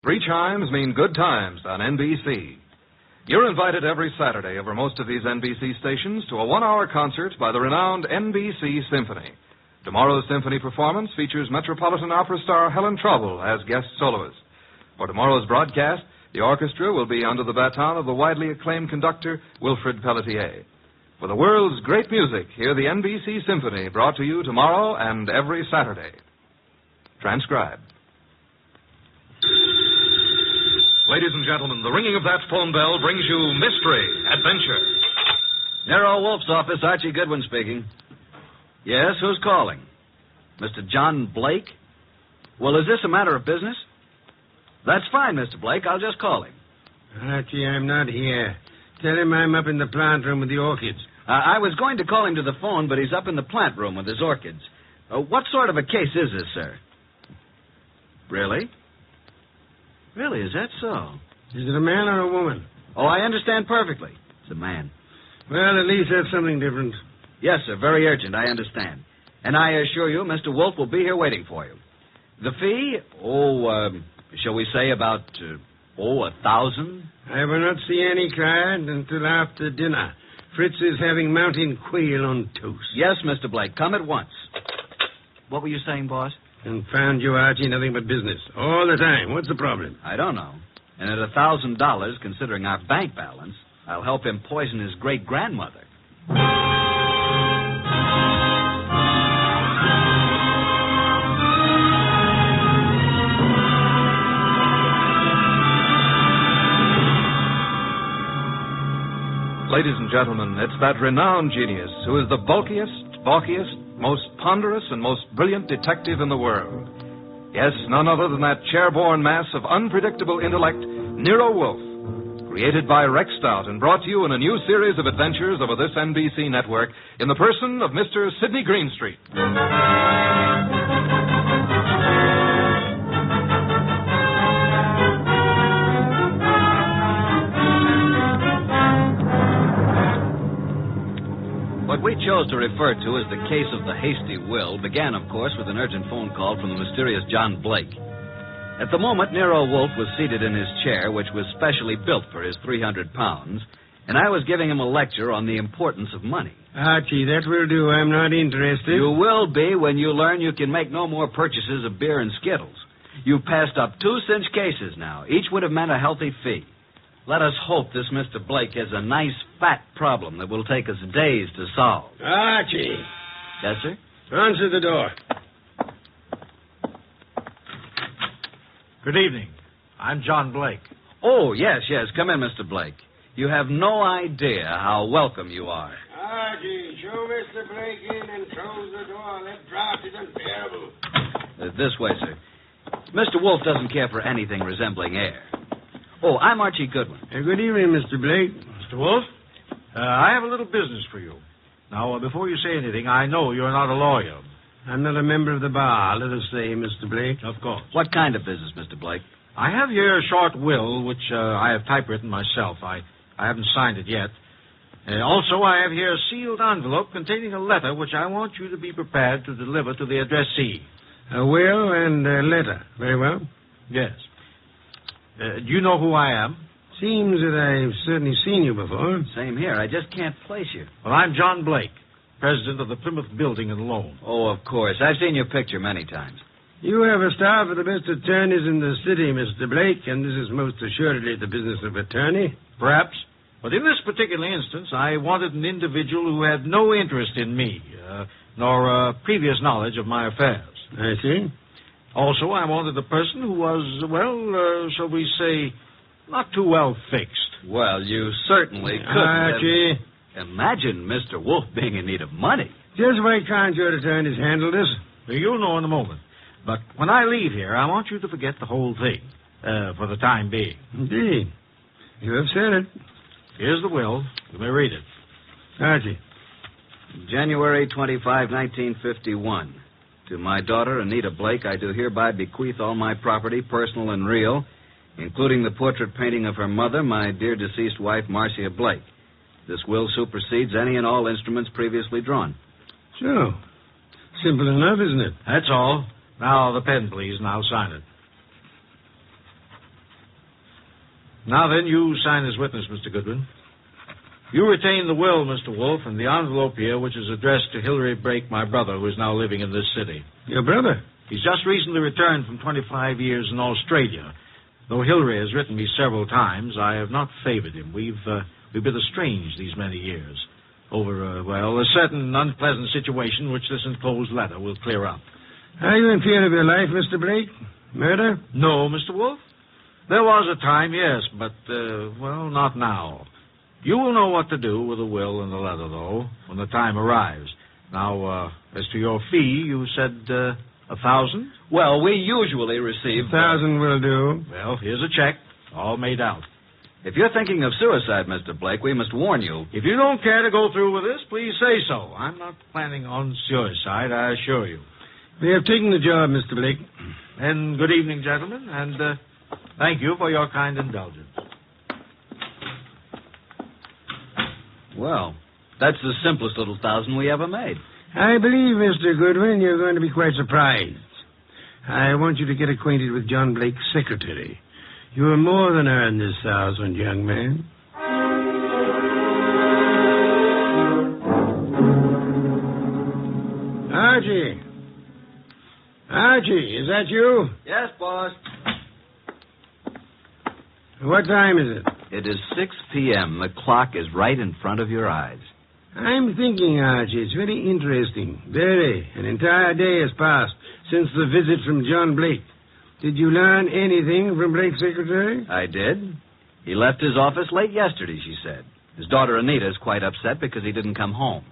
3 chimes mean good times on NBC. You're invited every Saturday over most of these NBC stations to a 1-hour concert by the renowned NBC Symphony. Tomorrow's symphony performance features Metropolitan Opera star Helen Trouble as guest soloist. For tomorrow's broadcast, the orchestra will be under the baton of the widely acclaimed conductor Wilfrid Pelletier. For the world's great music, hear the NBC Symphony, brought to you tomorrow and every Saturday. Transcribed. Ladies and gentlemen, the ringing of that phone bell brings you mystery, adventure. Nero Wolfe's office, Archie Goodwin speaking. Yes, who's calling? Mr. John Blake? Well, is this a matter of business? That's fine, Mr. Blake. I'll just call him. Archie, I'm not here. Tell him I'm up in the plant room with the orchids. I was going to call him to the phone, but he's up in the plant room with his orchids. What sort of a case is this, sir? Really? Really, is that so? Is it a man or a woman? Oh, I understand perfectly. It's a man. Well, at least that's something different. Yes, sir, very urgent, I understand. And I assure you, Mr. Wolfe will be here waiting for you. The fee? Shall we say about, 1,000? I will not see any client until after dinner. Fritz is having mountain quail on toast. Yes, Mr. Blake, come at once. What were you saying, boss? Confound you, Archie, nothing but business. All the time. What's the problem? I don't know. And at $1,000, considering our bank balance, I'll help him poison his great-grandmother. Ladies and gentlemen, it's that renowned genius who is the bulkiest, balkiest, most ponderous, and most brilliant detective in the world. Yes, none other than that chair-borne mass of unpredictable intellect, Nero Wolfe, created by Rex Stout and brought to you in a new series of adventures over this NBC network in the person of Mr. Sidney Greenstreet. What we chose to refer to as the case of the Hasty will began, of course, with an urgent phone call from the mysterious John Blake. At the moment, Nero Wolfe was seated in his chair, which was specially built for his 300 pounds, and I was giving him a lecture on the importance of money. Archie, that will do. I'm not interested. You will be when you learn you can make no more purchases of beer and Skittles. You've passed up 2 cinch cases now. Each would have meant a healthy fee. Let us hope this Mr. Blake has a nice, fat problem that will take us days to solve. Archie. Yes, sir? Answer the door. Good evening. I'm John Blake. Oh, yes. Come in, Mr. Blake. You have no idea how welcome you are. Archie, show Mr. Blake in and close the door. That draft is unbearable. This way, sir. Mr. Wolfe doesn't care for anything resembling air. Oh, I'm Archie Goodwin. Good evening, Mr. Blake. Mr. Wolfe, I have a little business for you. Now, before you say anything, I know you're not a lawyer. I'm not a member of the bar, let us say, Mr. Blake. Of course. What kind of business, Mr. Blake? I have here a short will, which I have typewritten myself. I haven't signed it yet. Also, I have here a sealed envelope containing a letter which I want you to be prepared to deliver to the addressee. A will and a letter. Very well. Yes. Do you know who I am? Seems that I've certainly seen you before. Same here. I just can't place you. Well, I'm John Blake, president of the Plymouth Building and Loan. Oh, of course. I've seen your picture many times. You have a staff of the best attorneys in the city, Mr. Blake, and this is most assuredly the business of attorney. Perhaps. But in this particular instance, I wanted an individual who had no interest in me, nor previous knowledge of my affairs. I see. Also, I wanted a person who was, shall we say, not too well fixed. Well, you certainly could. Archie. Imagine Mr. Wolfe being in need of money. Just why can't your attorneys handle this? You'll know in a moment. But when I leave here, I want you to forget the whole thing, for the time being. Indeed. You have said it. Here's the will. You may read it. Archie. January 25, 1951. To my daughter, Anita Blake, I do hereby bequeath all my property, personal and real, including the portrait painting of her mother, my dear deceased wife, Marcia Blake. This will supersedes any and all instruments previously drawn. So, simple enough, isn't it? That's all. Now, the pen, please, and I'll sign it. Now then, you sign as witness, Mr. Goodwin. You retain the will, Mr. Wolfe, and the envelope here, which is addressed to Hilary Blake, my brother, who is now living in this city. Your brother? He's just recently returned from 25 years in Australia. Though Hilary has written me several times, I have not favored him. We've been estranged these many years over, a certain unpleasant situation which this enclosed letter will clear up. Are you in fear of your life, Mr. Blake? Murder? No, Mr. Wolfe. There was a time, yes, but, not now. You will know what to do with the will and the letter, though, when the time arrives. Now, as to your fee, you said, 1,000? Well, we usually receive... 1,000 will do. Well, here's a check, all made out. If you're thinking of suicide, Mr. Blake, we must warn you. If you don't care to go through with this, please say so. I'm not planning on suicide, I assure you. We have taken the job, Mr. Blake. And good evening, gentlemen, and thank you for your kind indulgence. Well, that's the simplest little 1,000 we ever made. I believe, Mr. Goodwin, you're going to be quite surprised. I want you to get acquainted with John Blake's secretary. You have more than earned this 1,000, young man. Archie. Archie, is that you? Yes, boss. What time is it? It is 6 p.m. The clock is right in front of your eyes. I'm thinking, Archie, it's very interesting. Very. An entire day has passed since the visit from John Blake. Did you learn anything from Blake's secretary? I did. He left his office late yesterday, she said. His daughter Anita is quite upset because he didn't come home.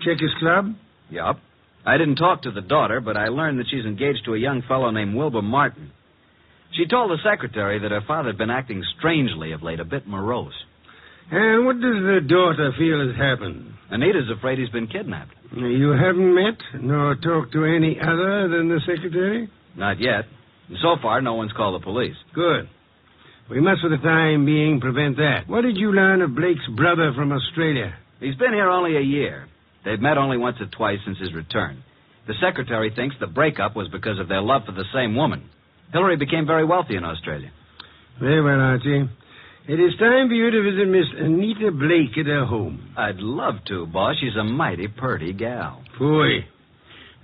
Check his club? Yup. I didn't talk to the daughter, but I learned that she's engaged to a young fellow named Wilbur Martin. She told the secretary that her father had been acting strangely of late, a bit morose. And what does the daughter feel has happened? Anita's afraid he's been kidnapped. You haven't met nor talked to any other than the secretary? Not yet. And so far, no one's called the police. Good. We must, for the time being, prevent that. What did you learn of Blake's brother from Australia? He's been here only a year. They've met only once or twice since his return. The secretary thinks the breakup was because of their love for the same woman. Hilary became very wealthy in Australia. Very well, Archie. It is time for you to visit Miss Anita Blake at her home. I'd love to, boss. She's a mighty purty gal. Boy.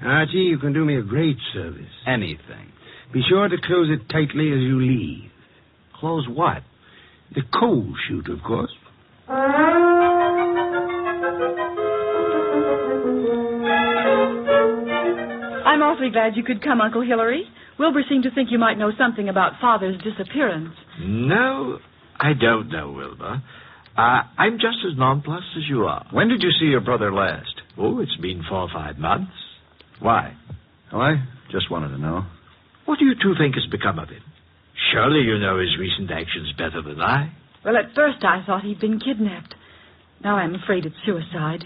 Archie, you can do me a great service. Anything. Be sure to close it tightly as you leave. Close what? The coal chute, of course. I'm awfully glad you could come, Uncle Hilary. Wilbur seemed to think you might know something about Father's disappearance. No, I don't know, Wilbur. I'm just as nonplussed as you are. When did you see your brother last? Oh, it's been 4 or 5 months. Why? Oh, I just wanted to know. What do you two think has become of him? Surely you know his recent actions better than I. Well, at first I thought he'd been kidnapped. Now I'm afraid it's suicide.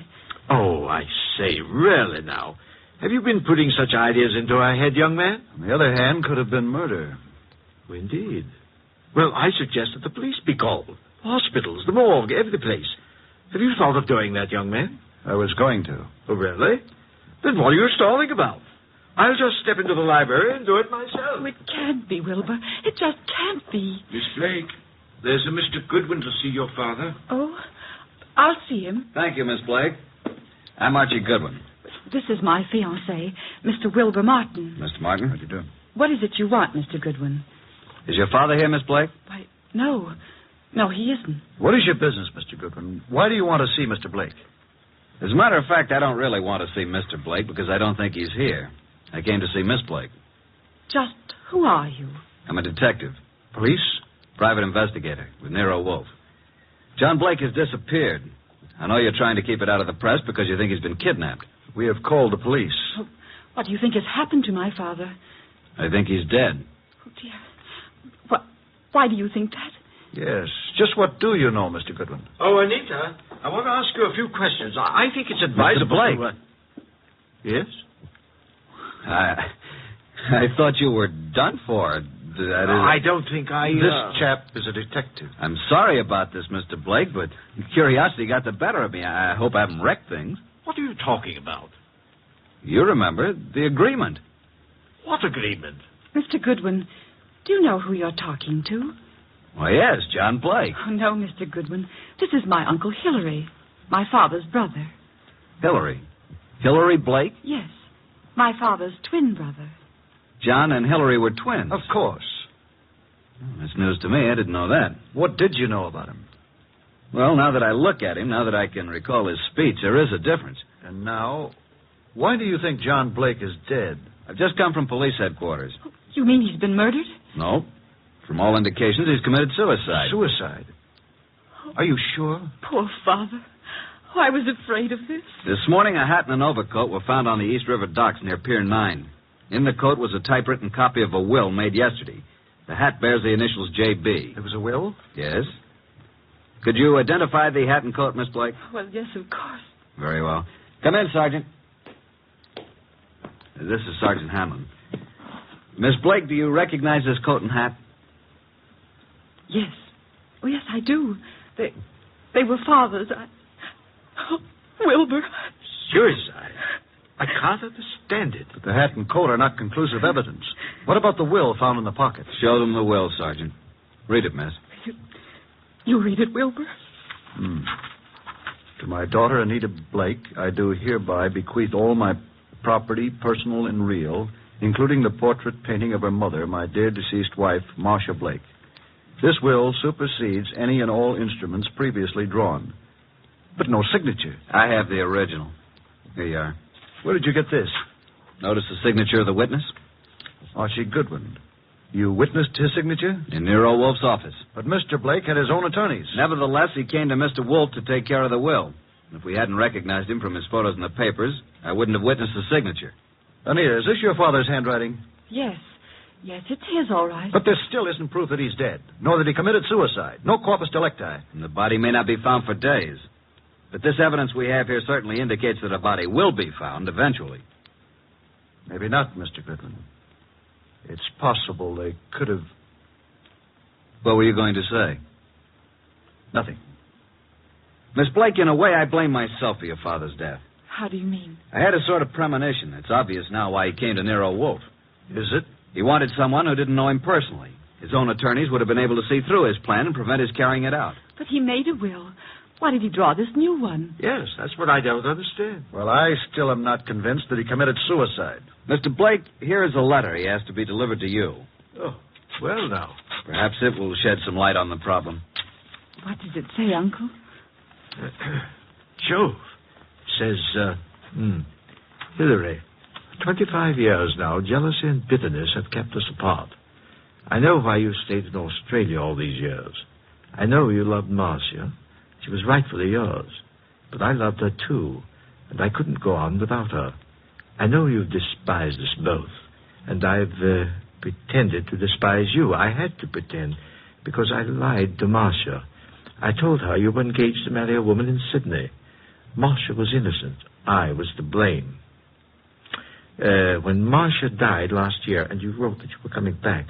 Oh, I say, really now. Have you been putting such ideas into our head, young man? On the other hand, could have been murder. Oh, indeed. Well, I suggest that the police be called. Hospitals, the morgue, every place. Have you thought of doing that, young man? I was going to. Oh, really? Then what are you stalling about? I'll just step into the library and do it myself. Oh, it can't be, Wilbur. It just can't be. Miss Blake, there's a Mr. Goodwin to see your father. Oh, I'll see him. Thank you, Miss Blake. I'm Archie Goodwin. This is my fiancé, Mr. Wilbur Martin. Mr. Martin? How do you do? What is it you want, Mr. Goodwin? Is your father here, Miss Blake? Why, no. No, he isn't. What is your business, Mr. Goodwin? Why do you want to see Mr. Blake? As a matter of fact, I don't really want to see Mr. Blake because I don't think he's here. I came to see Miss Blake. Just who are you? I'm a detective. Police? Private investigator with Nero Wolfe. John Blake has disappeared. I know you're trying to keep it out of the press because you think he's been kidnapped. We have called the police. Oh, what do you think has happened to my father? I think he's dead. Oh, dear. Why do you think that? Yes. Just what do you know, Mr. Goodwin? Oh, Anita, I want to ask you a few questions. I think it's advisable. Mr. Blake. Yes? I thought you were done for. I don't think I... This chap is a detective. I'm sorry about this, Mr. Blake, but curiosity got the better of me. I hope I haven't wrecked things. What are you talking about? You remember the agreement. What agreement? Mr. Goodwin, do you know who you're talking to? Why, yes, John Blake. Oh, no, Mr. Goodwin. This is my Uncle Hilary, my father's brother. Hillary. Hillary Blake? Yes, my father's twin brother. John and Hillary were twins. Of course. That's news to me. I didn't know that. What did you know about him? Well, now that I look at him, now that I can recall his speech, there is a difference. And now, why do you think John Blake is dead? I've just come from police headquarters. You mean he's been murdered? No. From all indications, he's committed suicide. Suicide? Are you sure? Poor father. Oh, I was afraid of this. This morning, a hat and an overcoat were found on the East River docks near Pier 9. In the coat was a typewritten copy of a will made yesterday. The hat bears the initials J.B. It was a will? Yes. Could you identify the hat and coat, Miss Blake? Well, yes, of course. Very well. Come in, Sergeant. This is Sergeant Hamlin. Miss Blake, do you recognize this coat and hat? Yes. Oh, yes, I do. They were father's. Oh, Wilbur. Suicide? I can't understand it. But the hat and coat are not conclusive evidence. What about the will found in the pocket? Show them the will, Sergeant. Read it, miss. You read it, Wilbur? To my daughter, Anita Blake, I do hereby bequeath all my property, personal and real, including the portrait painting of her mother, my dear deceased wife, Marcia Blake. This will supersedes any and all instruments previously drawn. But no signature. I have the original. Here you are. Where did you get this? Notice the signature of the witness? Archie Goodwin. You witnessed his signature? In Nero Wolfe's office. But Mr. Blake had his own attorneys. Nevertheless, he came to Mr. Wolfe to take care of the will. If we hadn't recognized him from his photos in the papers, I wouldn't have witnessed the signature. Anita, is this your father's handwriting? Yes. Yes, it's his, all right. But there still isn't proof that he's dead, nor that he committed suicide. No corpus delicti. And the body may not be found for days. But this evidence we have here certainly indicates that a body will be found eventually. Maybe not, Mr. Goodwin. It's possible they could have... What were you going to say? Nothing. Miss Blake, in a way, I blame myself for your father's death. How do you mean? I had a sort of premonition. It's obvious now why he came to Nero Wolfe. Is it? He wanted someone who didn't know him personally. His own attorneys would have been able to see through his plan and prevent his carrying it out. But he made a will. Why did he draw this new one? Yes, that's what I don't understand. Well, I still am not convinced that he committed suicide. Mr. Blake, here is a letter he asked to be delivered to you. Oh, well now. Perhaps it will shed some light on the problem. What does it say, Uncle? Jove. It says, Hillary, 25 years now, jealousy and bitterness have kept us apart. I know why you stayed in Australia all these years. I know you loved Marcia. She was rightfully yours. But I loved her, too, and I couldn't go on without her. I know you've despised us both, and I've pretended to despise you. I had to pretend, because I lied to Marcia. I told her you were engaged to marry a woman in Sydney. Marcia was innocent. I was to blame. When Marcia died last year, and you wrote that you were coming back,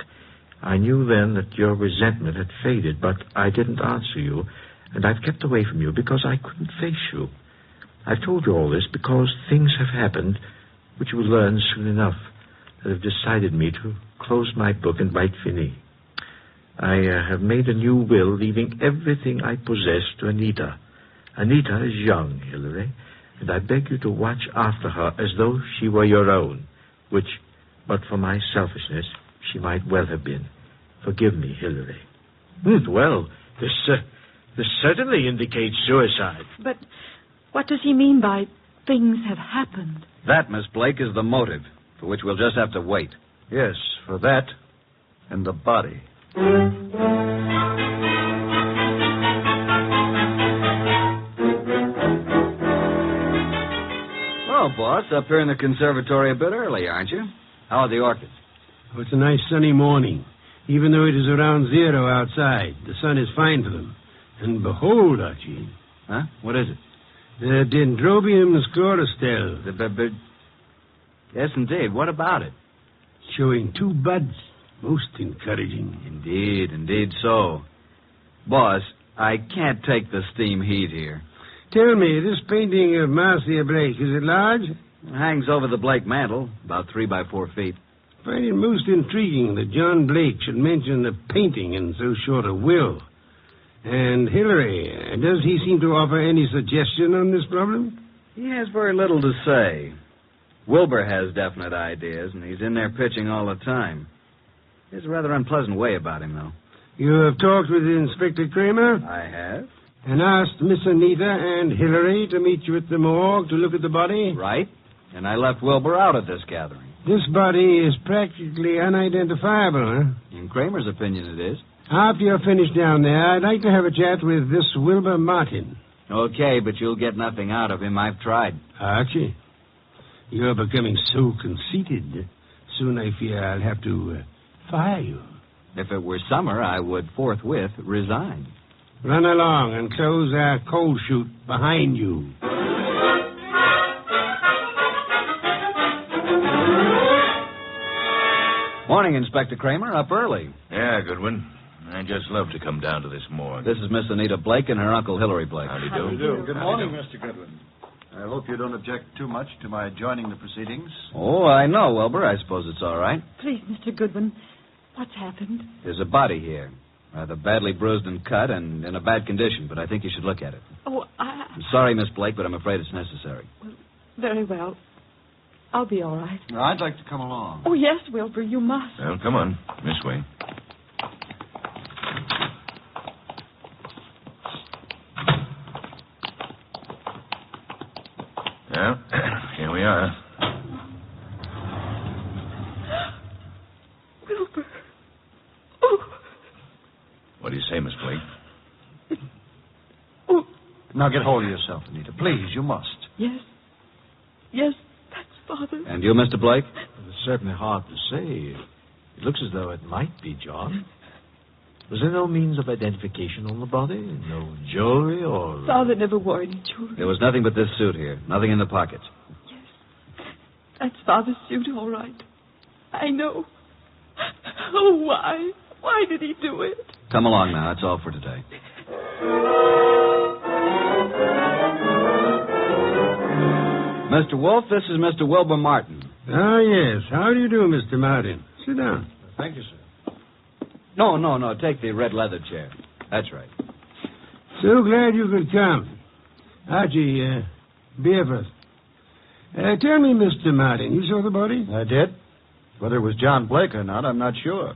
I knew then that your resentment had faded, but I didn't answer you, and I've kept away from you because I couldn't face you. I've told you all this because things have happened, which you will learn soon enough, that have decided me to close my book and write fini. I have made a new will, leaving everything I possess to Anita. Anita is young, Hillary, and I beg you to watch after her as though she were your own, which, but for my selfishness, she might well have been. Forgive me, Hillary. Well, this certainly indicates suicide. But what does he mean by things have happened? That, Miss Blake, is the motive, for which we'll just have to wait. Yes, for that and the body. Well, boss, up here in the conservatory a bit early, aren't you? How are the orchids? Oh, it's a nice sunny morning. Even though it is around 0 outside, the sun is fine for them. And behold, Archie. Huh? What is it? The Dendrobium sclerostel. Yes, indeed. What about it? Showing 2 buds. Most encouraging. Indeed so. Boss, I can't take the steam heat here. Tell me, this painting of Marcia Blake, is it large? It hangs over the Blake mantel, about 3 by 4 feet. Find it most intriguing that John Blake should mention the painting in so short a will. And Hillary, does he seem to offer any suggestion on this problem? He has very little to say. Wilbur has definite ideas, and he's in there pitching all the time. There's a rather unpleasant way about him, though. You have talked with Inspector Kramer? I have. And asked Miss Anita and Hillary to meet you at the morgue to look at the body? Right. And I left Wilbur out of this gathering. This body is practically unidentifiable, huh? In Kramer's opinion, it is. After you're finished down there, I'd like to have a chat with this Wilbur Martin. Okay, but you'll get nothing out of him. I've tried. Archie, you're becoming so conceited. Soon I fear I'll have to fire you. If it were summer, I would forthwith resign. Run along and close our coal chute behind you. Morning, Inspector Kramer. Up early. Yeah, Goodwin. I'd just love to come down to this morgue. This is Miss Anita Blake and her Uncle Hillary Blake. Howdy How do do. you do? Good morning, Mr. Goodwin. I hope you don't object too much to my joining the proceedings. Oh, I know, Wilbur. I suppose it's all right. Please, Mr. Goodwin, what's happened? There's a body here. Rather badly bruised and cut and in a bad condition, but I think you should look at it. Oh, I'm sorry, Miss Blake, but I'm afraid it's necessary. very well. I'll be all right. I'd like to come along. Oh, yes, Wilbur, you must. Well, come on. This way. Well, here we are. Wilbur. Oh. What do you say, Miss Blake? Oh, Now get hold of yourself, Anita. Please, you must. yes. Yes, that's Father. And you, Mr. Blake? It's certainly hard to say. It looks as though it might be John. Was there no means of identification on the body? No jewelry or... Father never wore any jewelry. There was nothing but this suit here. Nothing in the pockets. Yes. That's Father's suit, all right. I know. Oh, why? Why did he do it? Come along now. That's all for today. Mr. Wolfe, this is Mr. Wilbur Martin. Ah, yes. How do you do, Mr. Martin? Sit down. Thank you, sir. No. Take the red leather chair. That's right. So glad you could come. Archie, beer first. Tell me, Mr. Martin, you saw the body? I did. Whether it was John Blake or not, I'm not sure.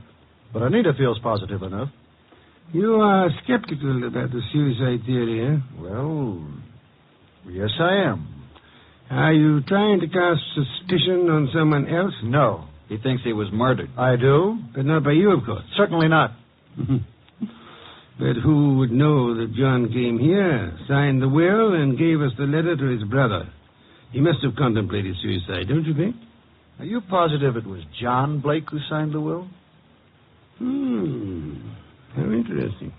But Anita feels positive enough. You are skeptical about the suicide theory, eh? Well, yes, I am. Are you trying to cast suspicion on someone else? No. He thinks he was murdered. I do? But not by you, of course. Certainly not. But who would know that John came here, signed the will, and gave us the letter to his brother? He must have contemplated suicide, don't you think? Are you positive it was John Blake who signed the will? How interesting.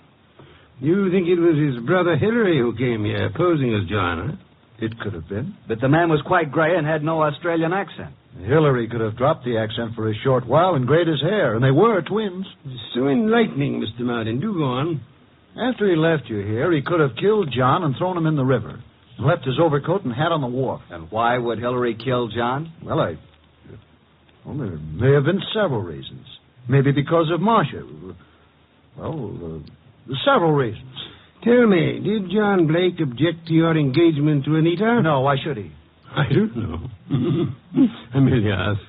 You think it was his brother Hillary who came here, posing as John, huh? It could have been. But the man was quite gray and had no Australian accent. Hillary could have dropped the accent for a short while and grayed his hair, and they were twins. It's so enlightening, Mr. Martin. Do go on. After he left you here, he could have killed John and thrown him in the river, and left his overcoat and hat on the wharf. And why would Hillary kill John? Well, there may have been several reasons. Maybe because of Marcia. Well, several reasons. Tell me, did John Blake object to your engagement to Anita? No, why should he? I don't know. I merely asked.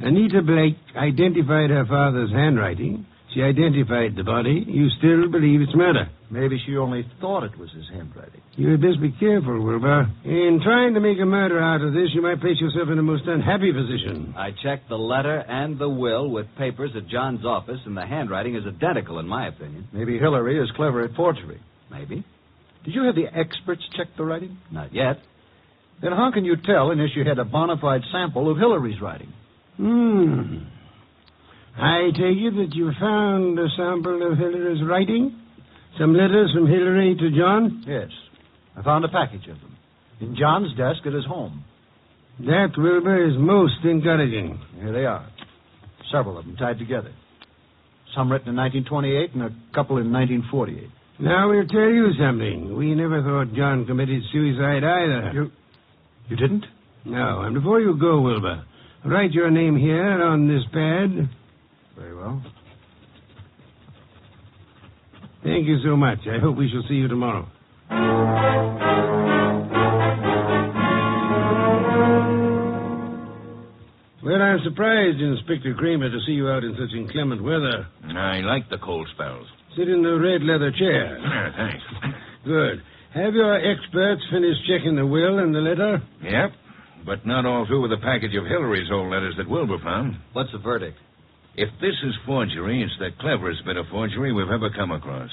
Anita Blake identified her father's handwriting. She identified the body. You still believe it's murder? Maybe she only thought it was his handwriting. You had best be careful, Wilbur. In trying to make a murder out of this, you might place yourself in a most unhappy position. I checked the letter and the will with papers at John's office, and the handwriting is identical, in my opinion. Maybe Hillary is clever at forgery. Maybe. Did you have the experts check the writing? Not yet. Then how can you tell unless you had a bona fide sample of Hillary's writing? I take it that you found a sample of Hillary's writing? Some letters from Hillary to John? Yes. I found a package of them in John's desk at his home. That, Wilbur, is most encouraging. Here they are. Several of them tied together. Some written in 1928 and a couple in 1948. Now we'll tell you something. We never thought John committed suicide either. You didn't? No, and before you go, Wilbur, Write your name here on this pad. Very well. Thank you so much. I hope we shall see you tomorrow. Well, I'm surprised, Inspector Kramer, to see you out in such inclement weather. I like the cold spells. Sit in the red leather chair. Thanks. Good. Have your experts finished checking the will and the letter? Yep, but not all through with the package of Hillary's old letters that Wilbur found. What's the verdict? If this is forgery, it's the cleverest bit of forgery we've ever come across.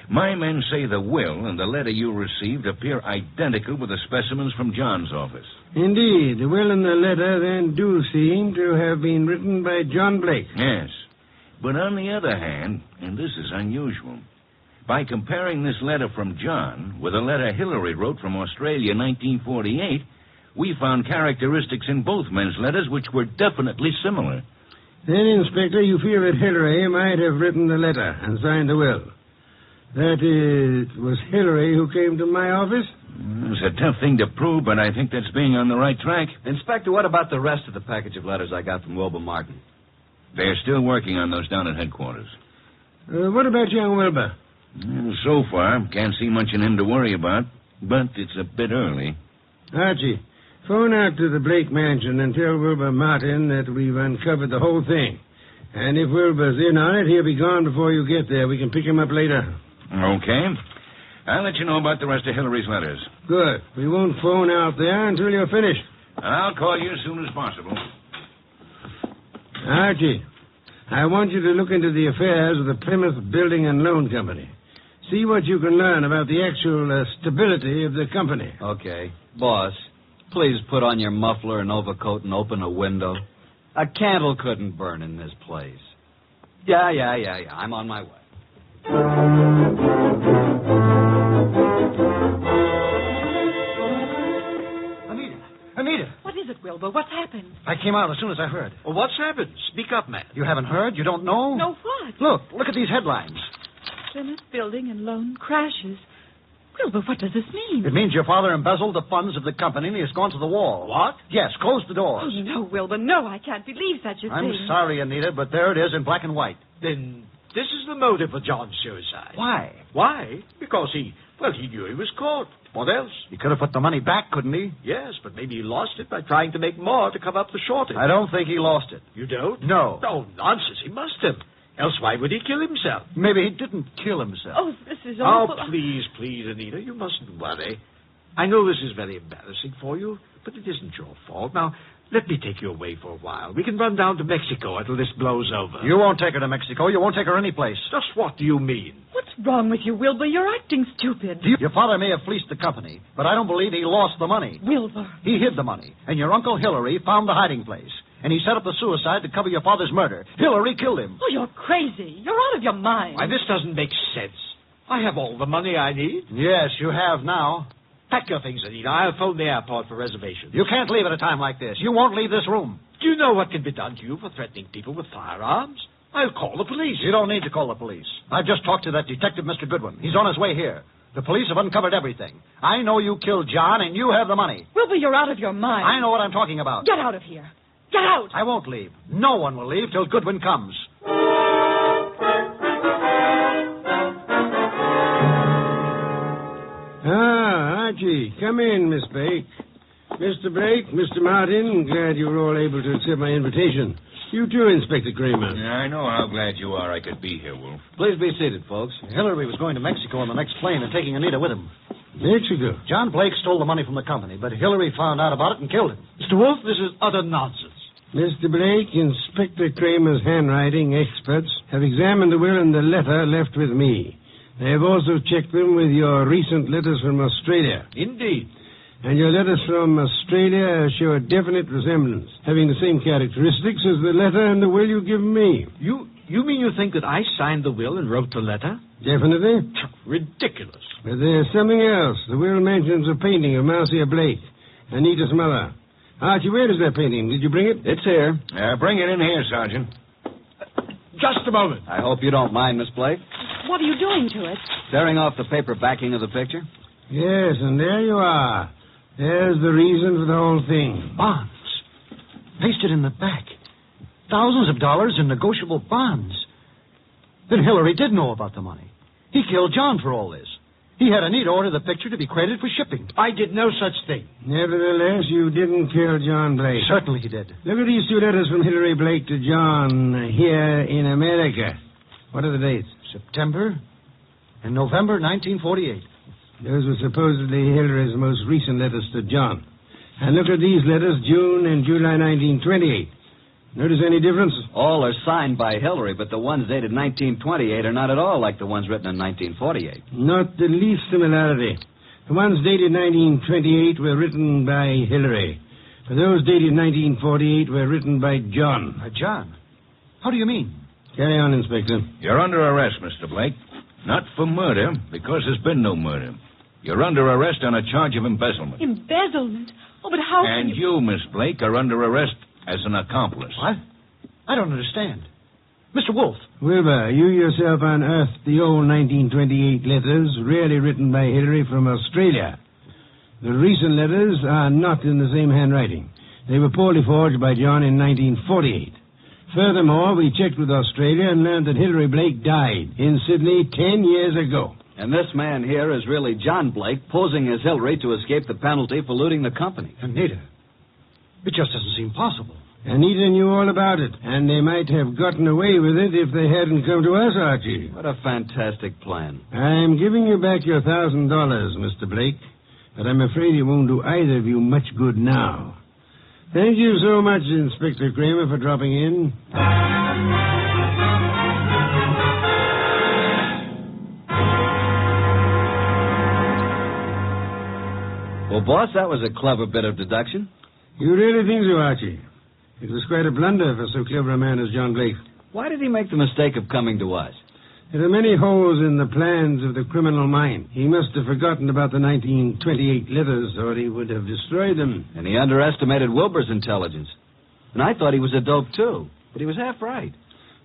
My men say the will and the letter you received appear identical with the specimens from John's office. Indeed. The will and the letter then do seem to have been written by John Blake. Yes. But on the other hand, and this is unusual, by comparing this letter from John with a letter Hillary wrote from Australia in 1948, we found characteristics in both men's letters which were definitely similar. Then, Inspector, you feel that Hillary might have written the letter and signed the will. That it was Hillary who came to my office? It's a tough thing to prove, but I think that's being on the right track. Inspector, what about the rest of the package of letters I got from Wilbur Martin? They're still working on those down at headquarters. What about young Wilbur? Well, so far, can't see much in him to worry about, but it's a bit early. Archie, phone out to the Blake mansion and tell Wilbur Martin that we've uncovered the whole thing. And if Wilbur's in on it, he'll be gone before you get there. We can pick him up later. Okay. I'll let you know about the rest of Hillary's letters. Good. We won't phone out there until you're finished. I'll call you as soon as possible. Archie, I want you to look into the affairs of the Plymouth Building and Loan Company. See what you can learn about the actual stability of the company. Okay. Boss, please put on your muffler and overcoat and open a window. A candle couldn't burn in this place. Yeah. I'm on my way. Anita! What is it, Wilbur? What's happened? I came out as soon as I heard. Well, what's happened? Speak up, man. You haven't heard? You don't know? No, what? Look at these headlines. Plymouth Building and Loan crashes. Wilbur, what does this mean? It means your father embezzled the funds of the company and he has gone to the wall. What? Yes, close the doors. Oh, no, Wilbur, no, I can't believe such a I'm thing. sorry, Anita, but there it is in black and white. Then this is the motive for John's suicide. Why? Why? Because he knew he was caught. What else? He could have put the money back, couldn't he? Yes, but maybe he lost it by trying to make more to cover up the shortage. I don't think he lost it. You don't? No. Oh, nonsense. He must have. Else why would he kill himself? Maybe he didn't kill himself. Oh, this is Oh, awful. please, Anita, you mustn't worry. I know this is very embarrassing for you, but it isn't your fault. Now, let me take you away for a while. We can run down to Mexico until this blows over. You won't take her to Mexico. You won't take her any place. Just what do you mean? What's wrong with you, Wilbur? You're acting stupid. Your father may have fleeced the company, but I don't believe he lost the money. Wilbur. He hid the money, and your Uncle Hillary found the hiding place. And he set up the suicide to cover your father's murder. Hillary killed him. Oh, you're crazy. You're out of your mind. Why, this doesn't make sense. I have all the money I need. Yes, you have now. Pack your things, Anita. I'll phone the airport for reservations. You can't leave at a time like this. You won't leave this room. Do you know what can be done to you for threatening people with firearms? I'll call the police. You don't need to call the police. I've just talked to that detective, Mr. Goodwin. He's on his way here. The police have uncovered everything. I know you killed John, and you have the money. Wilbur, you're out of your mind. I know what I'm talking about. Get out of here. Get out! I won't leave. No one will leave till Goodwin comes. Archie, come in, Miss Blake. Mr. Blake, Mr. Martin, glad you were all able to accept my invitation. You too, Inspector Kramer. Yeah, I know how glad you are I could be here, Wolf. Please be seated, folks. Hillary was going to Mexico on the next plane and taking Anita with him. Mexico. John Blake stole the money from the company, but Hillary found out about it and killed him. Mr. Wolf, this is utter nonsense. Mr. Blake, Inspector Kramer's handwriting experts have examined the will and the letter left with me. They have also checked them with your recent letters from Australia. Indeed. And your letters from Australia show a definite resemblance, having the same characteristics as the letter and the will you give me. You mean you think that I signed the will and wrote the letter? Definitely. Ridiculous. But there's something else. The will mentions a painting of Marcia Blake, Anita's mother. Archie, where is that painting? Did you bring it? It's here. Bring it in here, Sergeant. Just a moment. I hope you don't mind, Miss Blake. What are you doing to it? Tearing off the paper backing of the picture? Yes, and there you are. There's the reason for the whole thing. Bonds. Pasted in the back. Thousands of dollars in negotiable bonds. Then Hillary did know about the money. He killed John for all this. He had Anita order the picture to be credited for shipping. I did no such thing. Nevertheless, you didn't kill John Blake. Certainly he did. Look at these 2 letters from Hillary Blake to John here in America. What are the dates? September and November 1948. Those were supposedly Hillary's most recent letters to John. And look at these letters, June and July 1928. Notice any difference? All are signed by Hillary, but the ones dated 1928 are not at all like the ones written in 1948. Not the least similarity. The ones dated 1928 were written by Hillary. But those dated 1948 were written by John. By John? How do you mean? Carry on, Inspector. You're under arrest, Mr. Blake. Not for murder, because there's been no murder. You're under arrest on a charge of embezzlement. Embezzlement? Oh, but how can And you, Miss Blake, are under arrest as an accomplice. What? I don't understand. Mr. Wolfe. Wilbur, you yourself unearthed the old 1928 letters, really written by Hillary from Australia. The recent letters are not in the same handwriting. They were poorly forged by John in 1948. Furthermore, we checked with Australia and learned that Hillary Blake died in Sydney 10 years ago. And this man here is really John Blake, posing as Hillary to escape the penalty for looting the company. Anita. It just doesn't seem possible. Anita knew all about it, and they might have gotten away with it if they hadn't come to us, Archie. What a fantastic plan. I'm giving you back your $1,000, Mr. Blake, but I'm afraid it won't do either of you much good now. Thank you so much, Inspector Kramer, for dropping in. Well, boss, that was a clever bit of deduction. You really think so, Archie? It was quite a blunder for so clever a man as John Blake. Why did he make the mistake of coming to us? There are many holes in the plans of the criminal mind. He must have forgotten about the 1928 letters, or he would have destroyed them. And he underestimated Wilbur's intelligence. And I thought he was a dope, too. But he was half right.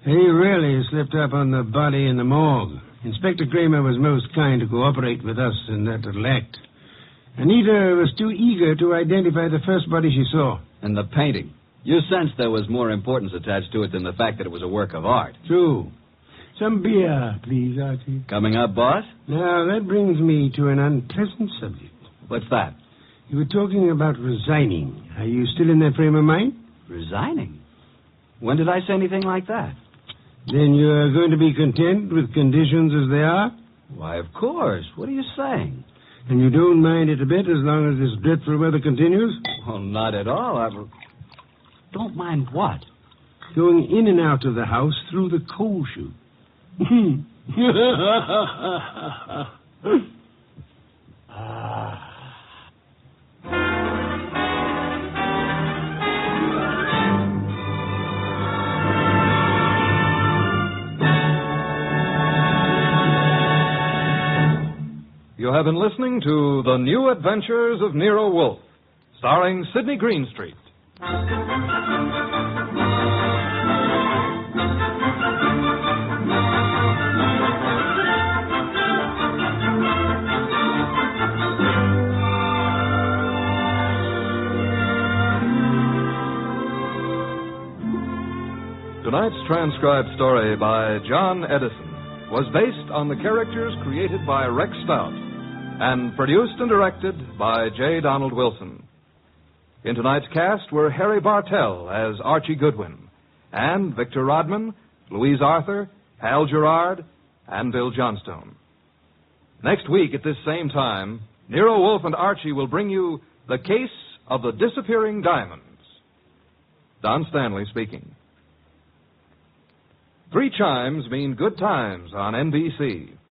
He really slipped up on the body in the morgue. Inspector Kramer was most kind to cooperate with us in that little act. Anita was too eager to identify the first body she saw. And the painting. You sensed there was more importance attached to it than the fact that it was a work of art. True. Some beer, please, Archie. Coming up, boss? Now, that brings me to an unpleasant subject. What's that? You were talking about resigning. Are you still in that frame of mind? Resigning? When did I say anything like that? Then you're going to be content with conditions as they are? Why, of course. What are you saying? And you don't mind it a bit as long as this dreadful weather continues? Well, not at all. I don't mind what? Going in and out of the house through the coal chute. You have been listening to The New Adventures of Nero Wolfe, starring Sidney Greenstreet. Tonight's transcribed story by John Edison was based on the characters created by Rex Stout and produced and directed by J. Donald Wilson. In tonight's cast were Harry Bartell as Archie Goodwin, and Victor Rodman, Louise Arthur, Hal Gerard, and Bill Johnstone. Next week at this same time, Nero Wolfe and Archie will bring you The Case of the Disappearing Diamonds. Don Stanley speaking. 3 chimes mean good times on NBC.